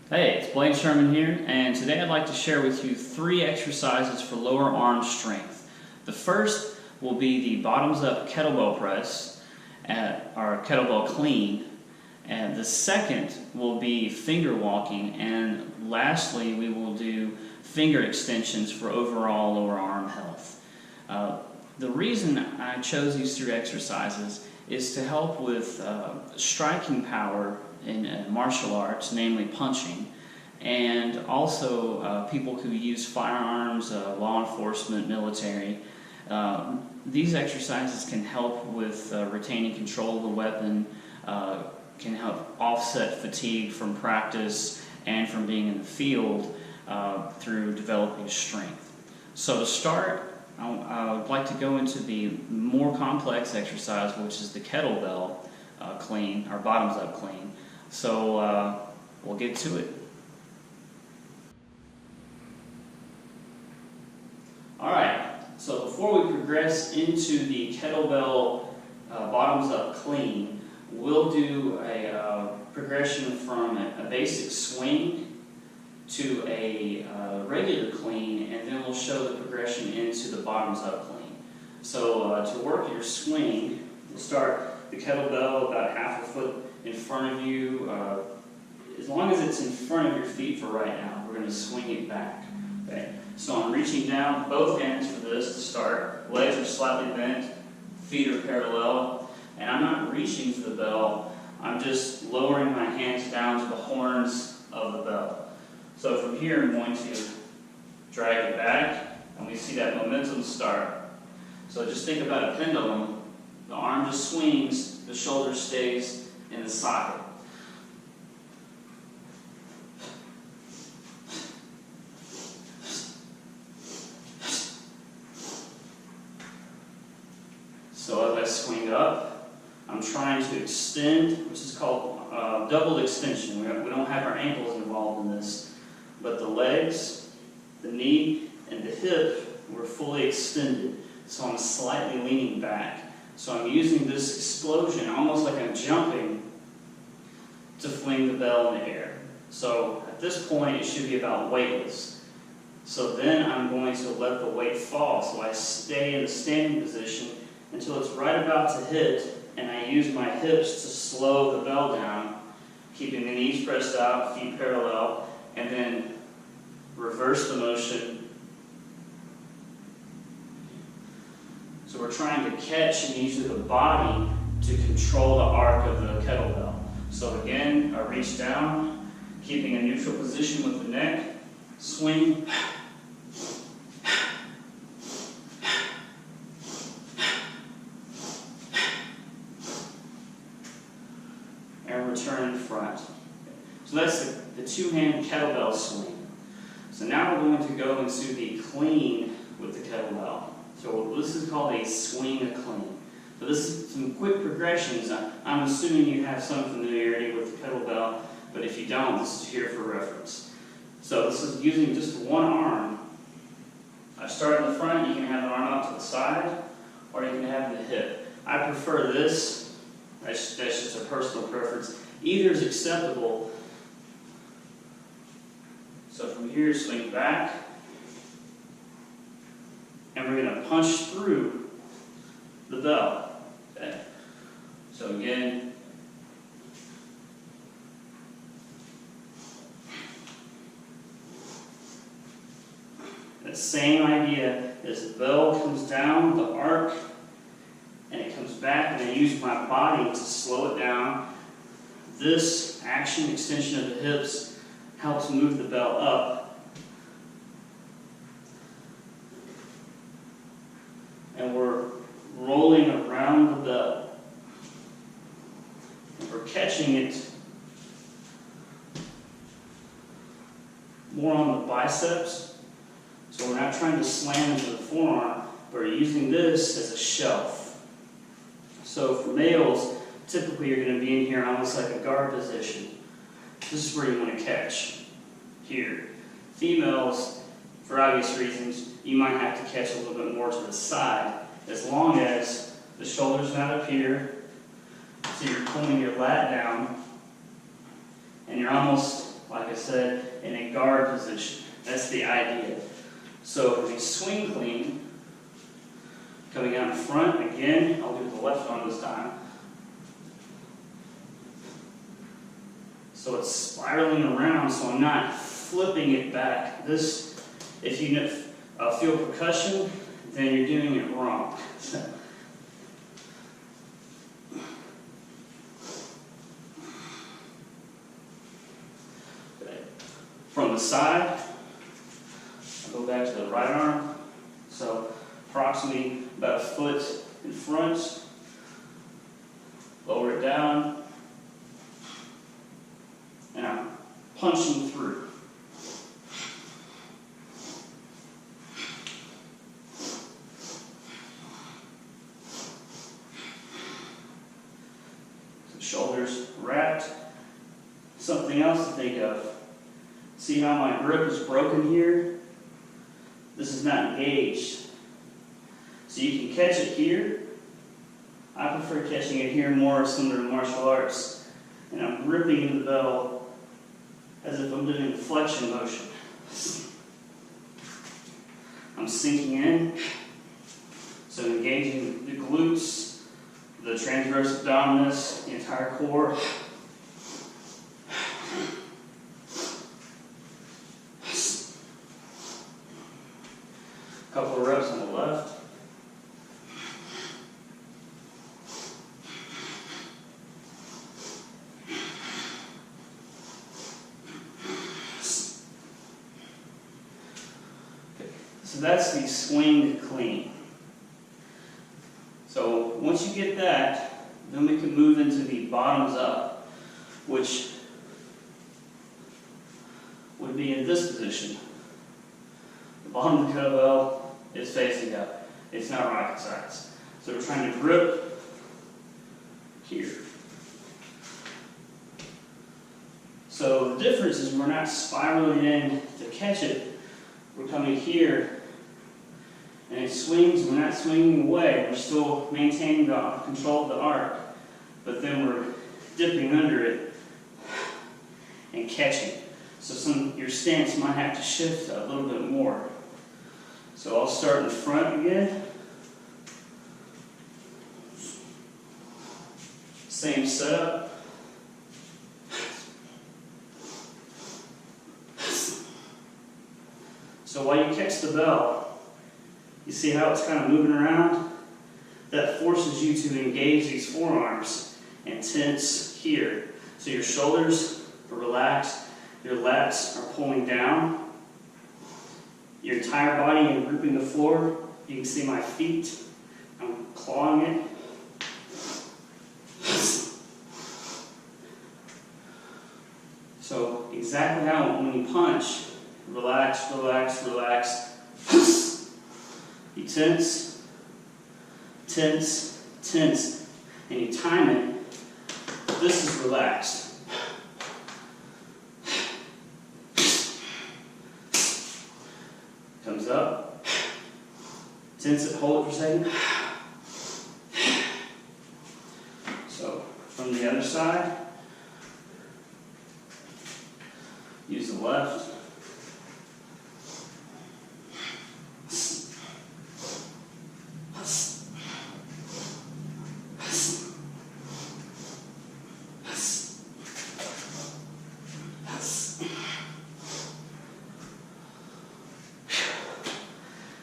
Hey, it's Blaine Sherman here, and today I'd like to share with you 3 exercises for lower arm strength. The first will be the bottoms up kettlebell press, or kettlebell clean, and the second will be finger walking, and lastly we will do finger extensions for overall lower arm health. The reason I chose these 3 exercises is to help with striking power in martial arts, namely punching, and also people who use firearms, law enforcement, military. These exercises can help with retaining control of the weapon, can help offset fatigue from practice and from being in the field through developing strength. So to start, I would like to go into the more complex exercise, which is the kettlebell clean, or bottoms up clean. So we'll get to it. Alright, so before we progress into the kettlebell bottoms up clean, we'll do a progression from a basic swing to a regular clean, and then we'll show the progression into the bottoms up clean. So to work your swing, we'll start the kettlebell about half a foot in front of you. As long as it's in front of your feet for right now, we're going to swing it back. Okay? So I'm reaching down, both hands for this to start. Legs are slightly bent, feet are parallel, and I'm not reaching for the bell. I'm just lowering my hands down to the horns of the bell. So from here I'm going to drag it back, and we see that momentum start. So just think about a pendulum. The arm just swings, the shoulder stays in the socket. So as I swing up, I'm trying to extend, which is called double extension. We don't have our ankles involved in this, but the legs, the knee, and the hip were fully extended. So I'm slightly leaning back. So I'm using this explosion almost like I'm jumping to fling the bell in the air. So at this point it should be about weightless. So then I'm going to let the weight fall. So I stay in the standing position until it's right about to hit, and I use my hips to slow the bell down, keeping the knees pressed out, feet parallel, and then reverse the motion. So we're trying to catch and use the body to control the arc of the kettlebell. So again, I reach down, keeping a neutral position with the neck, swing, and return in front. So that's the two-hand kettlebell swing. So now we're going to go into the clean with the kettlebell. So this is called a swing clean. So this is some quick progressions. I'm assuming you have some familiarity with the kettlebell, but if you don't, this is here for reference. So this is using just one arm. I start in the front. You can have an arm out to the side, or you can have the hip. I prefer this. That's just a personal preference. Either is acceptable. So from here, swing back, and we're going to punch through the bell. Okay. So again, the same idea as the bell comes down, the arc, and it comes back, and I use my body to slow it down. This action, extension of the hips, helps move the bell up. And we're rolling around the bell. And we're catching it more on the biceps. So we're not trying to slam into the forearm, but we're using this as a shelf. So for males, typically you're going to be in here almost like a guard position. This is where you want to catch, here. Females, for obvious reasons, you might have to catch a little bit more to the side, as long as the shoulder's not up here, so you're pulling your lat down, and you're almost like like I said, in a guard position. That's the idea. So if we swing clean, coming out in front, again, I'll do the left arm this time. So it's spiraling around, so I'm not flipping it back. This, if you feel percussion, then you're doing it wrong. Okay. From the side, I'll go back to the right arm. So approximately about a foot in front, lower it down, and I'm punching through. So shoulders wrapped. Something else to think of. See how my grip is broken here? This is not engaged. So you can catch it here. I prefer catching it here more similar to martial arts. And I'm gripping into the bell as if I'm doing a flexion motion. I'm sinking in. So engaging the glutes, the transverse abdominis, the entire core. Couple of reps on the left. So that's the swing clean. So once you get that, then we can move into the bottoms up, which would be in this position. The bottom of the kettlebell is facing up. It's not rocket science. So we're trying to grip here. So the difference is we're not spiraling in to catch it. We're coming here and it swings. We're not swinging away. We're still maintaining the control of the arc, but then we're dipping under it and catching. So your stance might have to shift a little bit more. So I'll start in front again. Same setup. So while you catch the bell, you see how it's kind of moving around? That forces you to engage these forearms and tense here. So your shoulders are relaxed, your lats are pulling down. Your entire body and gripping the floor. You can see my feet. I'm clawing it. So exactly how when you punch, relax, relax, relax. You tense, tense, tense, and you time it. This is relaxed. Comes up, tense it, hold it for a second. So from the other side, use the left.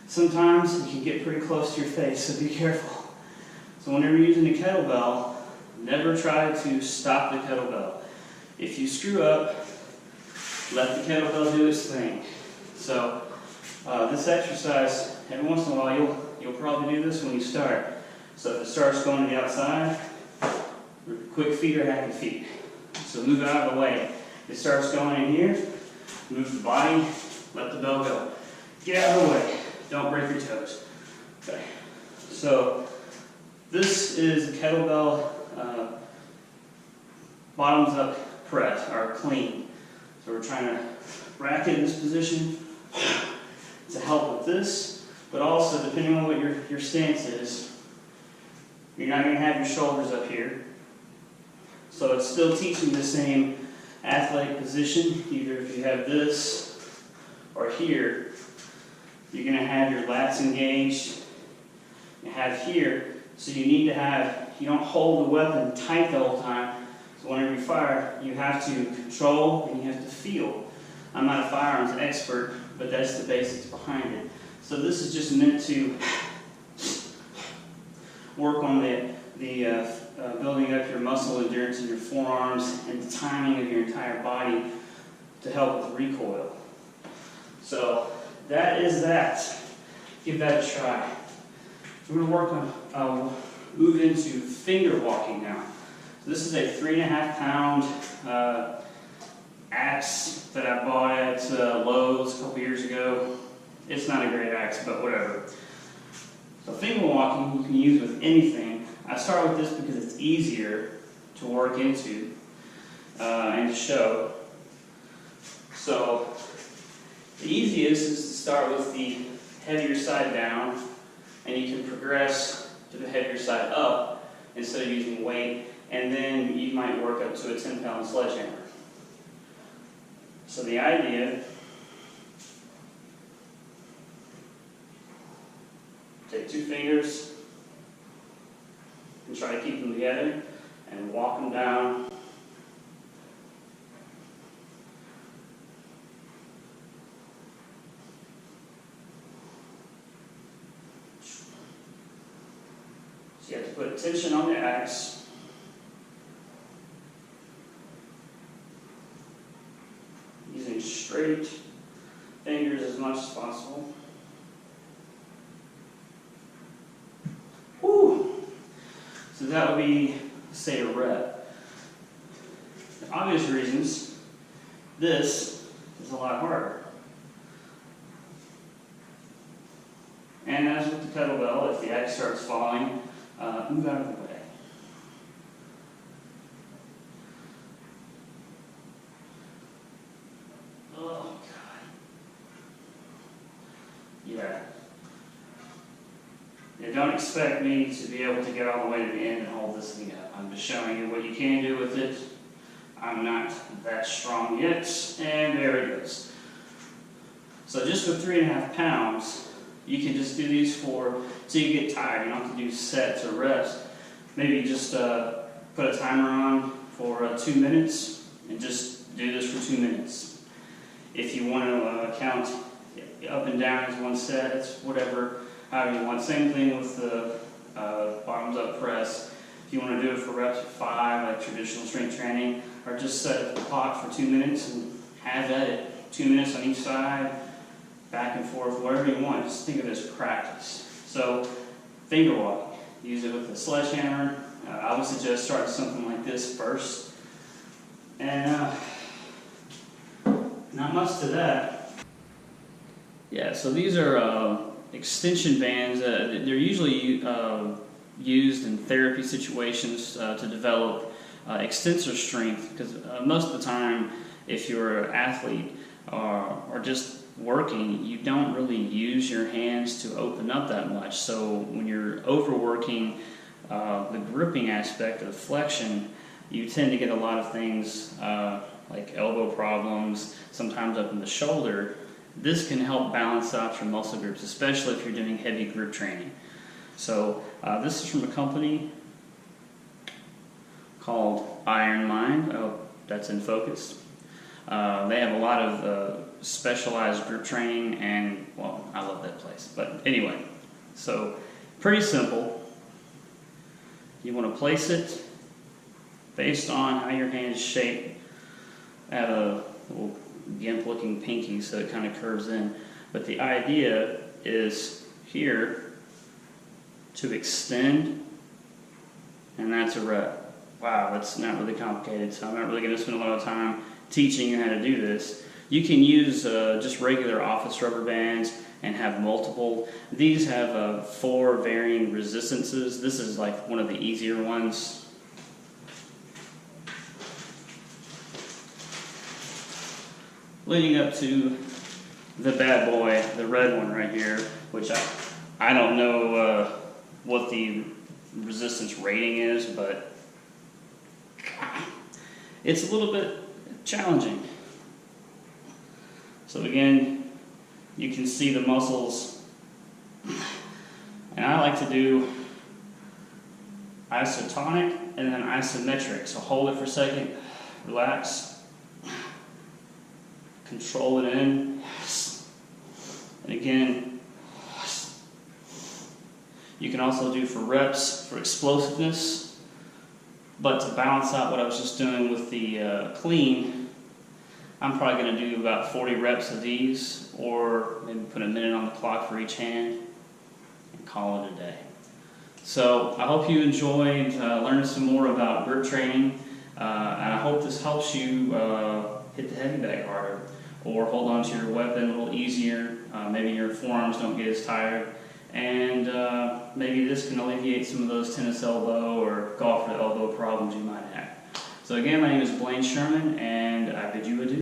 Sometimes it can get pretty close to your face, so be careful. So whenever you're using a kettlebell, never try to stop the kettlebell. If you screw up, let the kettlebell do its thing. So this exercise, every once in a while, you'll probably do this when you start. So if it starts going to the outside, quick feet or happy feet. So move out of the way. If it starts going in here, move the body, let the bell go. Get out of the way. Don't break your toes. Okay. So this is a kettlebell bottoms up press, or clean. So we're trying to rack it in this position to help with this, but also depending on what your stance is, you're not going to have your shoulders up here. So it's still teaching the same athletic position, either if you have this or here, you're going to have your lats engaged. You have here, so you need to have, you don't hold the weapon tight the whole time. So whenever you fire, you have to control and you have to feel. I'm not a firearms expert, but that's the basics behind it. So this is just meant to work on the building up your muscle endurance in your forearms and the timing of your entire body to help with recoil. So that is that. Give that a try. We're going to work on, move into finger walking now. So this is a 3.5 pound axe that I bought at Lowe's a couple years ago. It's not a great axe, but whatever. So finger walking you can use with anything. I start with this because it's easier to work into and to show. So the easiest is to start with the heavier side down, and you can progress to the heavier side up instead of using weight, and then you might work up to a 10-pound sledgehammer. So the idea, take 2 fingers and try to keep them together and walk them down. So you have to put tension on the axe. Using straight fingers as much as possible. Whew. So that would be, say, a rep. For obvious reasons, this is a lot harder. And as with the kettlebell, if the axe starts falling, move out of the way. Oh, God. Yeah. Don't expect me to be able to get all the way to the end and hold this thing up. I'm just showing you what you can do with it. I'm not that strong yet, and there it goes. So just with 3.5 pounds, you can just do these till you get tired. You don't have to do sets or reps. Maybe just put a timer on for 2 minutes and just do this for 2 minutes. If you want to count up and down as one set, it's whatever, however you want. Same thing with the bottoms up press. If you want to do it for reps of 5, like traditional strength training, or just set up the clock for 2 minutes and have at it. 2 minutes on each side, back and forth, whatever you want. Just think of it as practice. So, finger walking. Use it with a sledgehammer. I would suggest starting something like this first. And not much to that. Yeah, so these are extension bands. They're usually used in therapy situations to develop extensor strength, because most of the time, if you're an athlete or just working, you don't really use your hands to open up that much. So when you're overworking the gripping aspect of the flexion, you tend to get a lot of things like elbow problems, sometimes up in the shoulder. This can help balance out your muscle groups, especially if you're doing heavy grip training. So this is from a company called Iron Mind. Oh, that's in focus. They have a lot of specialized group training, and, well, I love that place. But anyway, so pretty simple. You want to place it based on how your hand is shaped. I have a little gimp-looking pinky, so it kind of curves in. But the idea is here to extend, and that's a rep. Wow, that's not really complicated, so I'm not really going to spend a lot of time teaching you how to do this. You can use just regular office rubber bands and have multiple. These have 4 varying resistances. This is like one of the easier ones. Leading up to the bad boy, the red one right here, which I don't know what the resistance rating is, but it's a little bit challenging. So again, you can see the muscles, and I like to do isotonic and then isometric. So hold it for a second, relax, control it in, and again, you can also do for reps for explosiveness, but to balance out what I was just doing with the clean, I'm probably going to do about 40 reps of these, or maybe put a minute on the clock for each hand and call it a day. So I hope you enjoyed learning some more about grip training, and I hope this helps you hit the heavy bag harder, or hold on to your weapon a little easier. Maybe your forearms don't get as tired, and maybe this can alleviate some of those tennis elbow or golfer elbow problems you might have. So again, my name is Blaine Sherman, and I bid you adieu.